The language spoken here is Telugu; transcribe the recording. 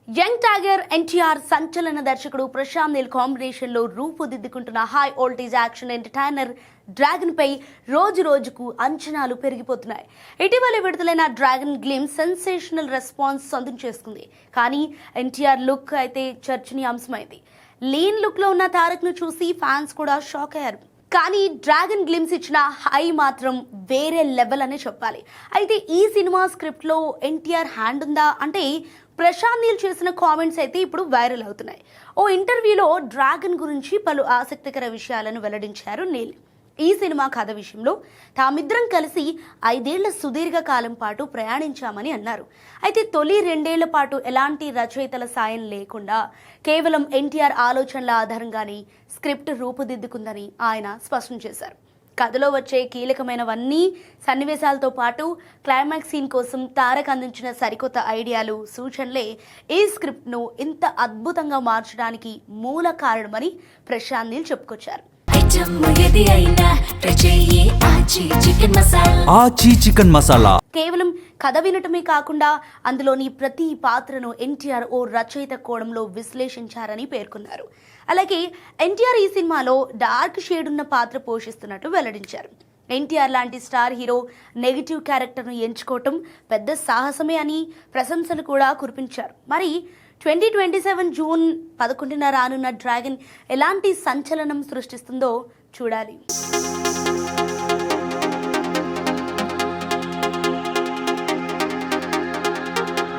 యంగ్ టైగర్ ఎన్టీఆర్ సంచలన దర్శకుడు ప్రశాంత్ నీల్ కాంబినేషన్ లో రూపుదిద్దుకుంటున్న high voltage action entertainer Dragon పై రోజు రోజుకు అంచనాలు పెరిగిపోతున్నాయి. ఇటీవల విడుదలైన డ్రాగన్ గ్లిమ్స్ సెన్సేషనల్ రెస్పాన్స్ సొంతం చేసుకుంది. కానీ ఎన్టీఆర్ లుక్ అయితే చర్చనీయాంశమైంది. లీన్ లుక్ లో ఉన్న తారక్ ను చూసి ఫ్యాన్స్ కూడా షాక్ అయ్యారు. కానీ డ్రాగన్ గ్లిమ్స్ ఇచ్చిన హై మాత్రం వేరే లెవెల్ అనే చెప్పాలి. అయితే ఈ సినిమా స్క్రిప్ట్ లో ఎన్టీఆర్ హ్యాండ్ ఉందా అంటే ప్రశాంత్ నీల్ చేసిన కామెంట్స్ అయితే ఇప్పుడు వైరల్ అవుతున్నాయి. ఓ ఇంటర్వ్యూలో డ్రాగన్ గురించి పలు ఆసక్తికర విషయాలను వెల్లడించారు నీల్. ఈ సినిమా కథ విషయంలో తామిద్దరం కలిసి 5 ఏళ్ల సుదీర్ఘ కాలం పాటు ప్రయాణించామని అన్నారు. అయితే తొలి 2 ఏళ్ల పాటు ఎలాంటి రచయితల సాయం లేకుండా కేవలం ఎన్టీఆర్ ఆలోచనల ఆధారంగానే స్క్రిప్ట్ రూపుదిద్దుకుందని ఆయన స్పష్టం చేశారు. కథలో వచ్చే కీలకమైనవన్నీ సన్నివేశాలతో పాటు క్లైమాక్స్ సీన్ కోసం తారక్ అందించిన సరికొత్త ఐడియాలు, సూచనలే ఈ స్క్రిప్ట్ను ఇంత అద్భుతంగా మార్చడానికి మూల కారణమని ప్రశాంత్ నీల్ చెప్పుకొచ్చారు. కేవలం కథ వినటమే కాకుండా అందులోని ప్రతి పాత్రను ఎన్టీఆర్ ఓ రచయిత కోణంలో విశ్లేషించారని పేర్కొన్నారు. అలాగే ఎన్టీఆర్ ఈ సినిమాలో డార్క్ షేడ్ ఉన్న పాత్ర పోషిస్తున్నట్టు వెల్లడించారు. ఎన్టీఆర్ లాంటి స్టార్ హీరో నెగిటివ్ క్యారెక్టర్ను ఎంచుకోవటం పెద్ద సాహసమే అని ప్రశంసలు కూడా కురిపించారు. మరి 2027 జూన్ 11న రానున్న డ్రాగన్ ఎలాంటి సంచలనం సృష్టిస్తుందో చూడాలి.